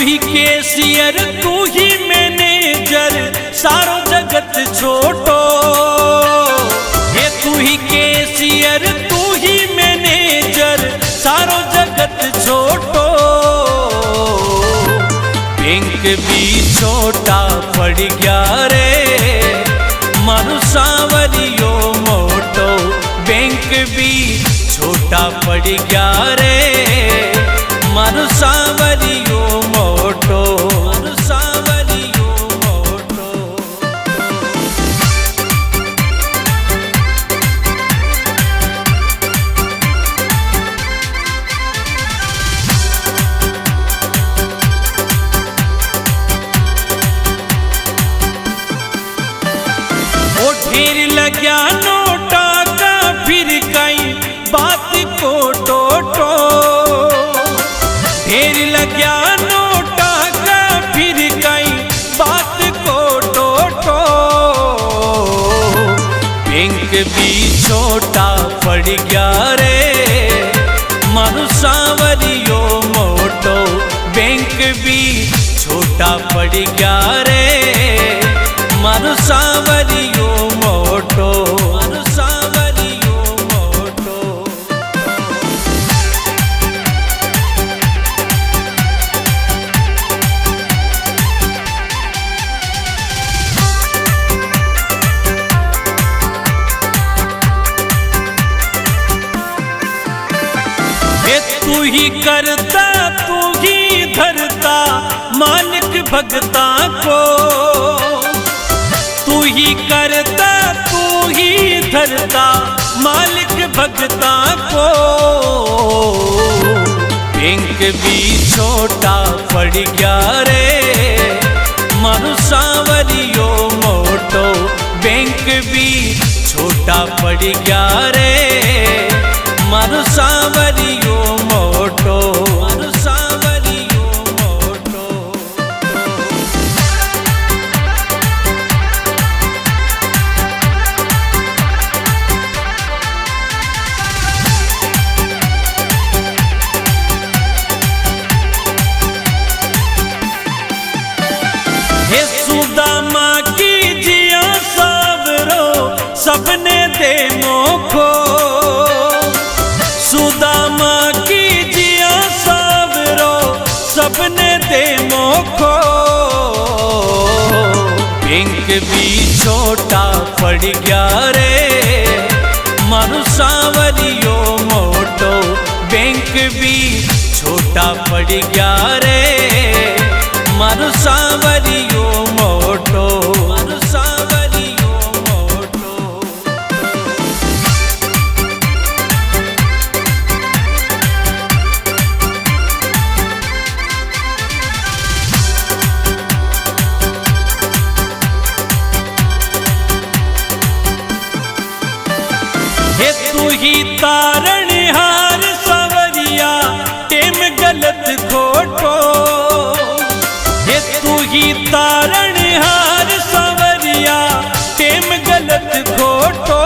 ही cashier तू ही manager सारो जगत छोटो। हे तू ही कैशियर तू ही मैनेजर सारो जगत छोटो। बैंक भी छोटा पड़ गया रे मारू सांवरियो मोटो। बैंक भी छोटा पड़ गया रे मारू सांवरियो मोटो। मारू सांवरियो मोटो। ओ ढेर लग्या नोटा का फिर कई बात को टोटो। ढेर लग्या नोटा का फिर कई बात को टोटो। बैंक भी छोटा पड़ गया रे मारू सांवरियो मोटो। बैंक भी छोटा पड़ गया रे मारू सांवरियो मोटो। मारू सांवरियो मोटो। हे तू ही करता तू ही धरता मालिक भगता को। तू ही करता तू ही धरता मालिक भगता को। बैंक भी छोटा पड़ गया रे मारू सांवरियो मोटो। बैंक भी छोटा पड़ गया रे मारू सांवरियो मोटो। मारू सांवरियो मोटो। हे सुदामा की जिया सावरो सबने दे मोखो। सुदामा की जिया सावरो सबने दे मोखो। बैंक भी छोटा पड़ गया रे मारू सांवरियो मोटो। बैंक भी छोटा पड़ गया रे मारू सांवरियो मोटो। मारू सांवरियो मोटो। हे तू ही तारणहार सांवरिया टेम गलत खोटो। हे तू ही तारणहार सांवरिया टेम गलत खोटो।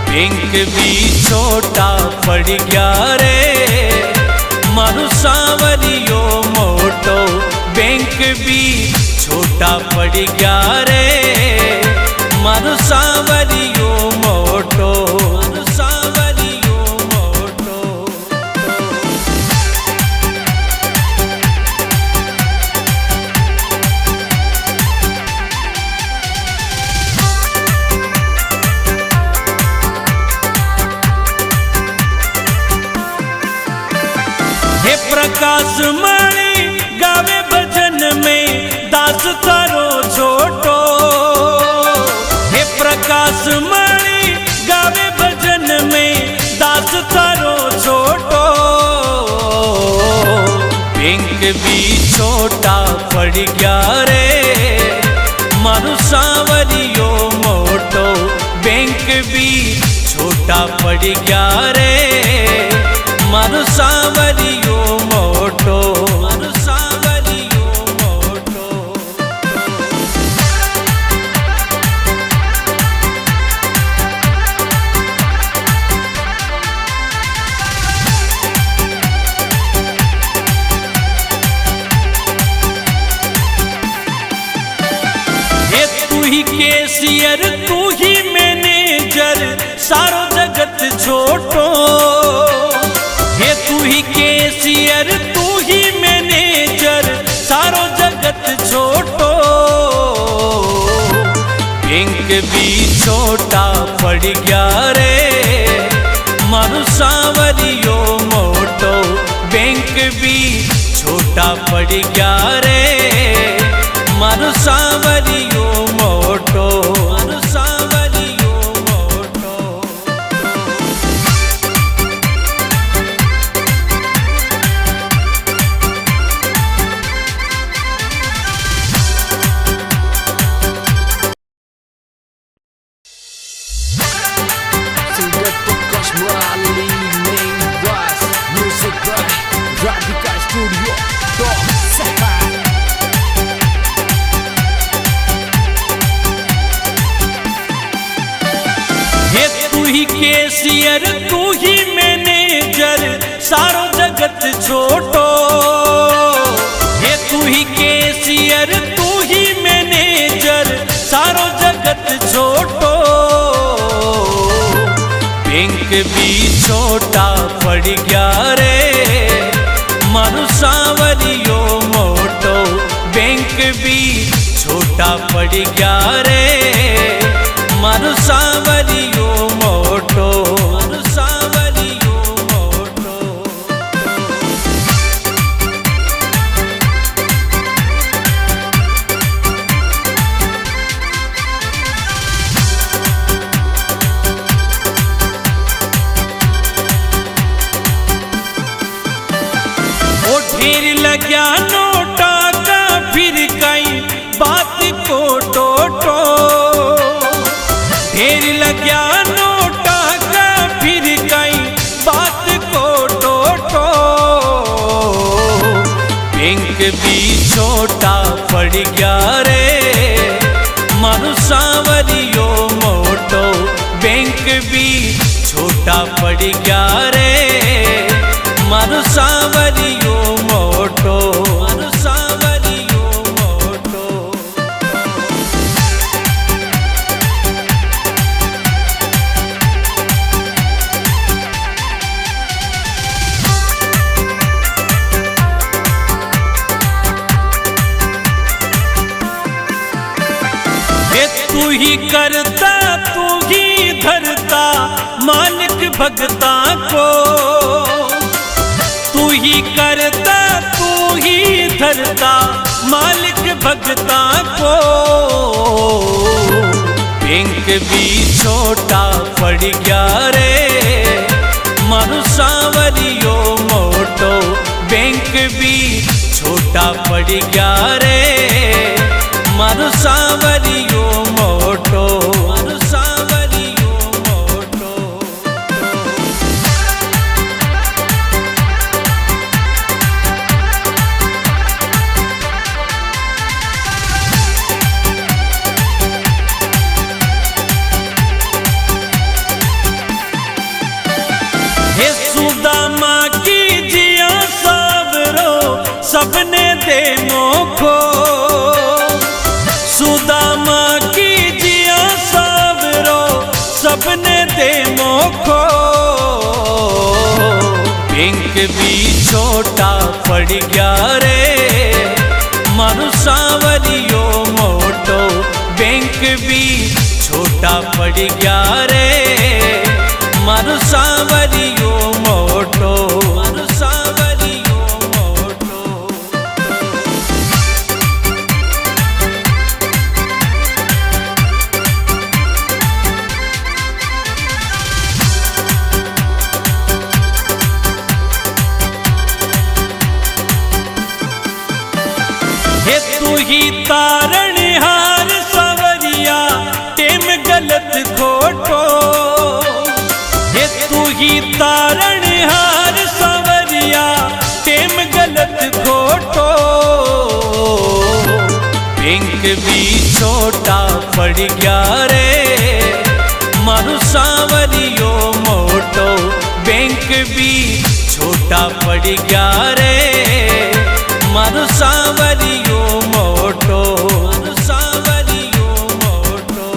बैंक भी छोटा पड़ गया रे मारू सांवरियो मोटो। बैंक भी छोटा पड़ गया रे मारू सांवरियो मोटो। मारू सांवरियो मोटो। हे प्रकाश मणि गावे भजन में दास तारो छोटो। हे प्रकाश मणि गावे भजन में दास तारो छोटो। बैंक भी छोटा पड़ गया रे मारू सांवरियो मोटो। बैंक भी छोटा पड़ गया रे मारू सांवरियो मोटो। मारू सांवरियो मोटो। सारो जगत छोटो। हे तू ही कैशियर तू ही मैनेजर सारो जगत छोटो। बैंक भी छोटा पड़ गया रे मारू सांवरियो मोटो। बैंक भी छोटा पड़ गया रे मारू सांवरियो मोटो। मारू सांवरियो मोटो। Singer Tukas Morali main bass music by Radhika Studio Top Sehat. हे तू ही कैशियर तू ही मैनेजर सारो जगत छोटो। हे तू ही कैशियर तू ही मैनेजर सारो जगत छोटो। बैंक भी छोटा पड़ गया रे मारू सांवरियो मोटो। बैंक भी छोटा पड़ गया रे मारू सांवरियो मोटो। मारू सांवरियो मोटो। ओ ढेर लग्या नोटा का फिर कई बात को टोटो। ढेर लग्या नोटा का फिर कई बात को टोटो। बैंक भी छोटा पड़ गया रे मारू सांवरियो मोटो। बैंक भी छोटा पड़ गया रे मारू सांवरियो मोटो। मारू सांवरियो मोटो। हे तू ही करता तू ही धरता मालिक भगता को। तू ही करता तू ही धरता मालिक भगता को। बैंक भी छोटा पड़ गया रे मारू सांवरियो मोटो। बैंक भी छोटा पड़ गया रे मारू सांवरियो मोटो। मारू सांवरियो मोटो। हे सुदामा की जिया सावरो सबने दे मोखो। सुदामा की जिया सावरो सबने दे मोखो। बैंक भी छोटा पड़ गया रे मारू सांवरियो मोटो। बैंक भी छोटा पड़ गया रे मारू सांवरियो मोटो। मारू सांवरियो मोटो। हे तू ही तारणहार सांवरिया टेम गलत खोटो। हे तू ही तारणहार सांवरिया टेम गलत खोटो। बैंक भी छोटा पड़ गया रे मारू सांवरियो मोटो। बैंक भी छोटा पड़ गया रे मारू सांवरियो मोटो। मारू सांवरियो मोटो।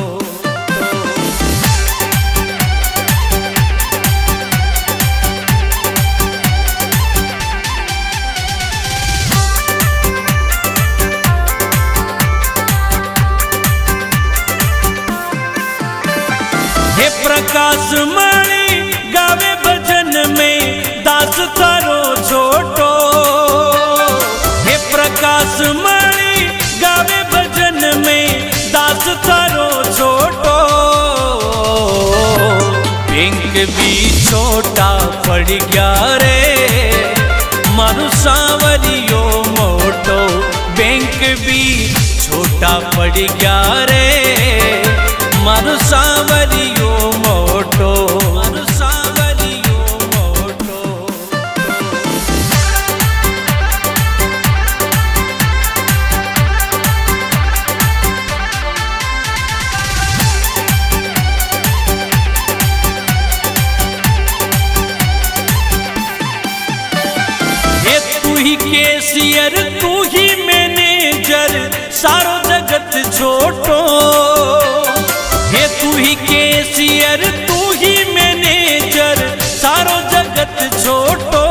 दास थारो छोटो। हे प्रकाश मणि गावे भजन में दास थारो छोटो। बैंक भी छोटा पड़ गया रे मारू सांवरियो मोटो। बैंक भी छोटा पड़ गया रे मारू सांवरियो मोटो। मारू सांवरियो मोटो। ये तू ही कैशियर तू ही मैनेजर सारो जगत छोटो। ये तू ही कैशियर तू ही मैनेजर सारो जगत छोटो।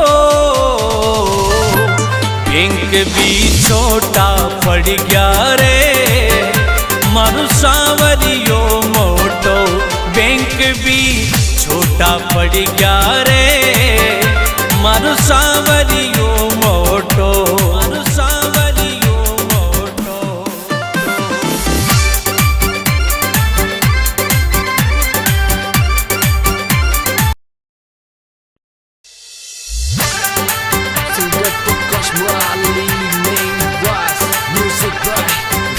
बैंक भी छोटा पड़ गया रे मारू सांवरियो मोटो। बैंक भी छोटा पड़ गया रे मारू सांवरियो मोटो। मारू सांवरियो मोटो। Surat Prakash Murali main voice music by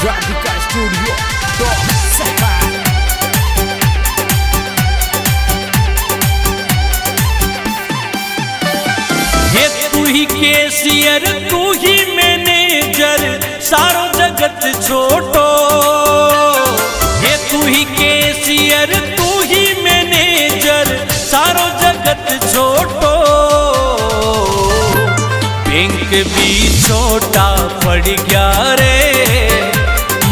Radhika Studio Top Sehat. ये तू ही कैशियर तू ही मैनेजर सारो जगत छोटो। ये तू ही कैशियर तू ही मैनेजर सारो जगत छोटो। बैंक भी छोटा पड़ गया रे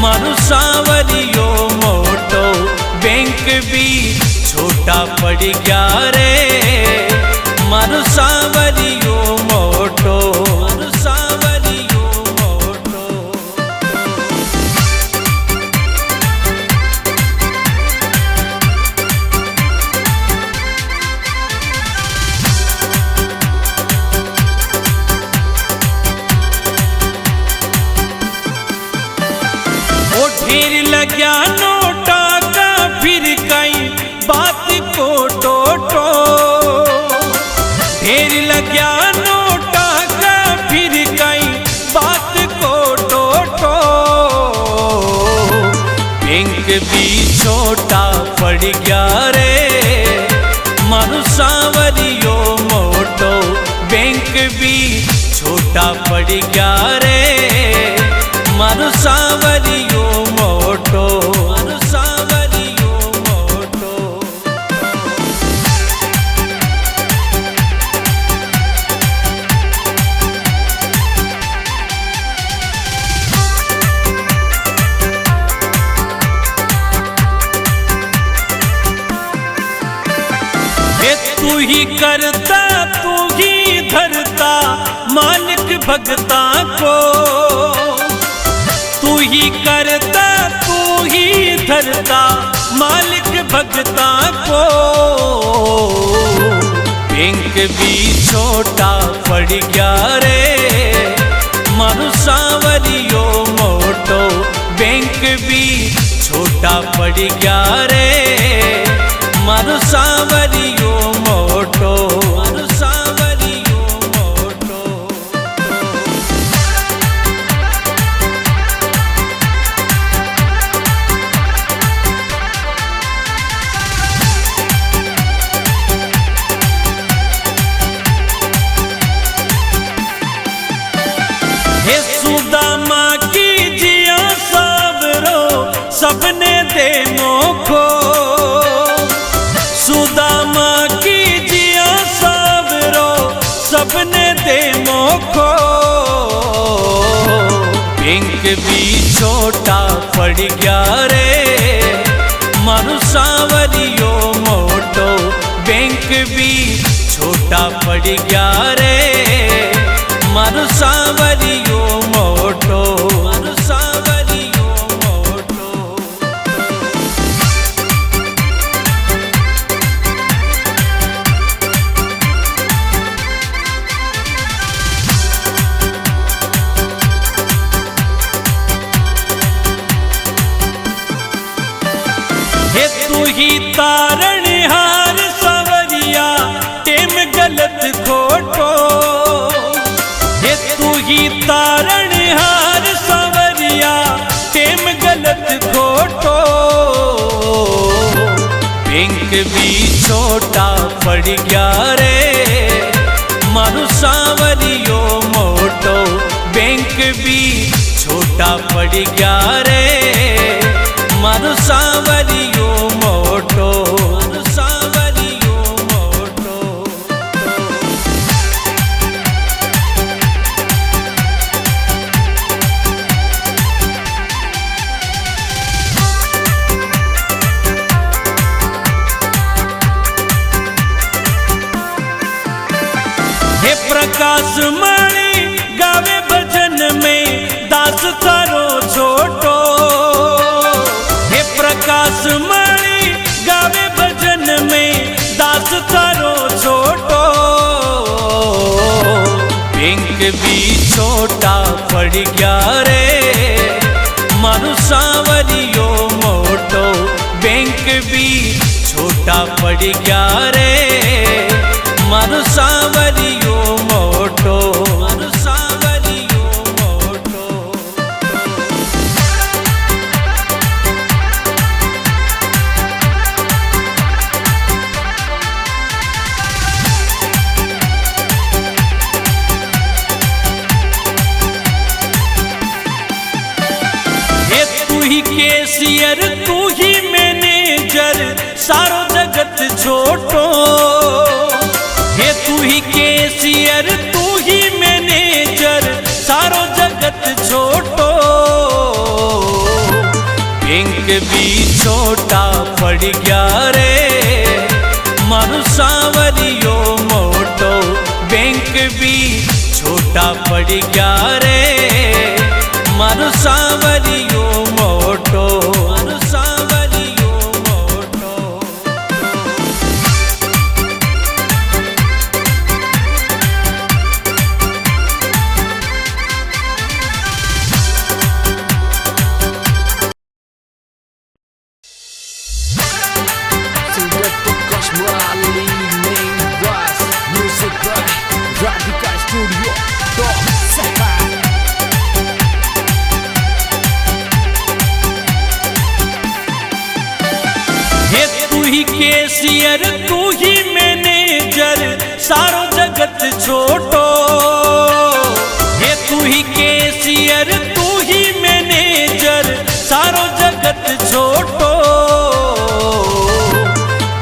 मारू सांवरियो मोटो। बैंक भी छोटा पड़ गया रे मारू सांवरियो मोटो। मारू सांवरियो मोटो। ओ ढेर लग्या नोटा का फिर कई बात को टोटो। ढेर लग्या नोटा का फिर कई बात को टोटो। बैंक भी छोटा पड़ गया रे मारू सांवरियो मोटो। बैंक भी छोटा पड़ गया रे मारू सांवरियो मोटो। मारू सांवरियो मोटो। ये तू ही करता तू ही धरता मालिक भगता को। तू ही करता तू ही धरता मालिक भगता को। बैंक भी छोटा पड़ गया रे मारू सांवरियो मोटो। बैंक भी छोटा पड़ गया रे मारू सांवरियो मोटो। मारू सांवरियो मोटो। हे सुदामा की जिया सबरो सबने दे मोखो। सुदामा की जिया सबरो सबने दे मोखो। बैंक भी छोटा पड़ गया रे मारू सांवरियो मोटो। बैंक भी छोटा पड़ गया रे मारू सांवरियो मोटो। मारू सांवरियो मोटो। भी छोटा पड़ गया रे मारू सांवरियो मोटो बैंक भी छोटा पड़ गया रे मारू सांवरियो मोटो सांवरियो मोटो हे प्रकाश मणि गावे भजन में दास थारो छोटो हे प्रकाश मणि गावे भजन में दास थारो छोटो बैंक भी छोटा पड़ गया रे मारू सांवरियो मोटो बैंक भी छोटा पड़ गया रे मारू सांवरियो मोटो मारू सांवरियो मोटो ये तू ही कैशियर तू ही मैनेजर सारो जगत छोटो ये तू ही कैशियर तू ही मैनेजर सारो जगत छोटो बैंक भी छोटा पड़ गया रे मारू सांवरियो मोटो बैंक भी छोटा पड़ गया रे मारू सांवरियो मोटो मारू सांवरियो मोटो Surat Cosmo Ali main was music by Radical Studio. Top second. ये तू ही कैशियर तू ही मैनेजर सारो जगत छोटो ये तू ही कैशियर तू ही मैनेजर सारो जगत छोटो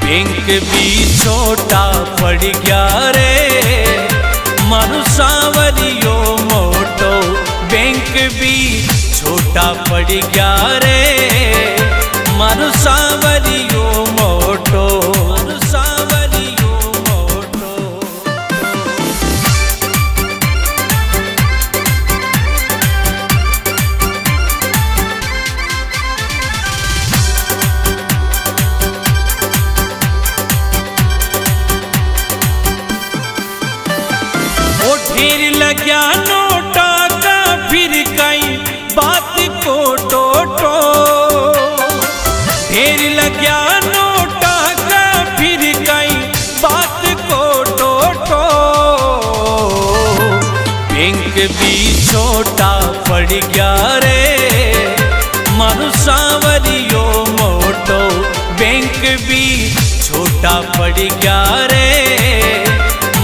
बैंक भी छोटा पड़ गया रे मारू सांवरियो मोटो बैंक भी छोटा पड़ गया रे मारू सांवरियो मोटो मारू सांवरियो मोटो ओ ढेर लग्या नोटा का फिर कई बात को टोटो ढेर लग्या नोटा का फिर कई बात को टोटो बैंक भी छोटा पड़ गया रे मारू सांवरियो मोटो बैंक भी छोटा पड़ गया रे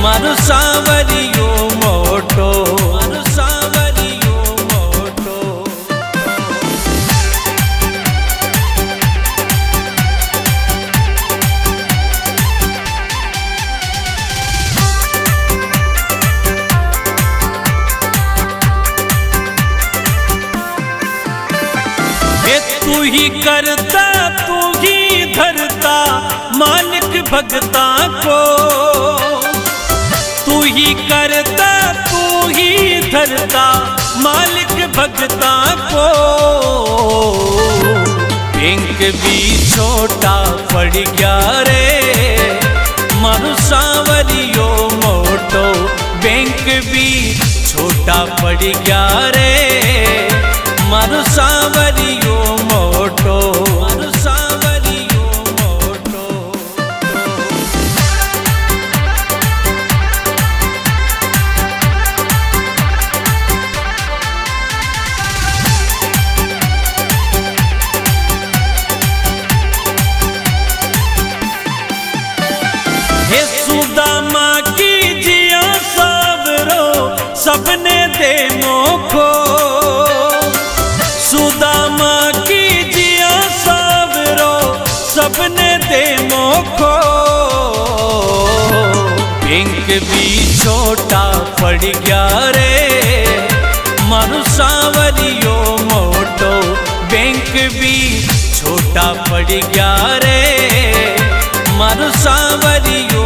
मारू सांवरियो मोटो मारू सांवरियो मोटो ये तू ही करता तू ही धरता मालिक भगता को तू ही करता तू ही धरता मालिक भगता को बैंक भी छोटा पड़ गया रे मारू सांवरियो मोटो बैंक भी छोटा पड़ गया रे मारू सांवरियो मोटो मारू सांवरियो मोटो ओखो बैंक भी छोटा पड़ गया रे मारू सांवरियो मोटो बैंक भी छोटा पड़ गया रे मारू सांवरियो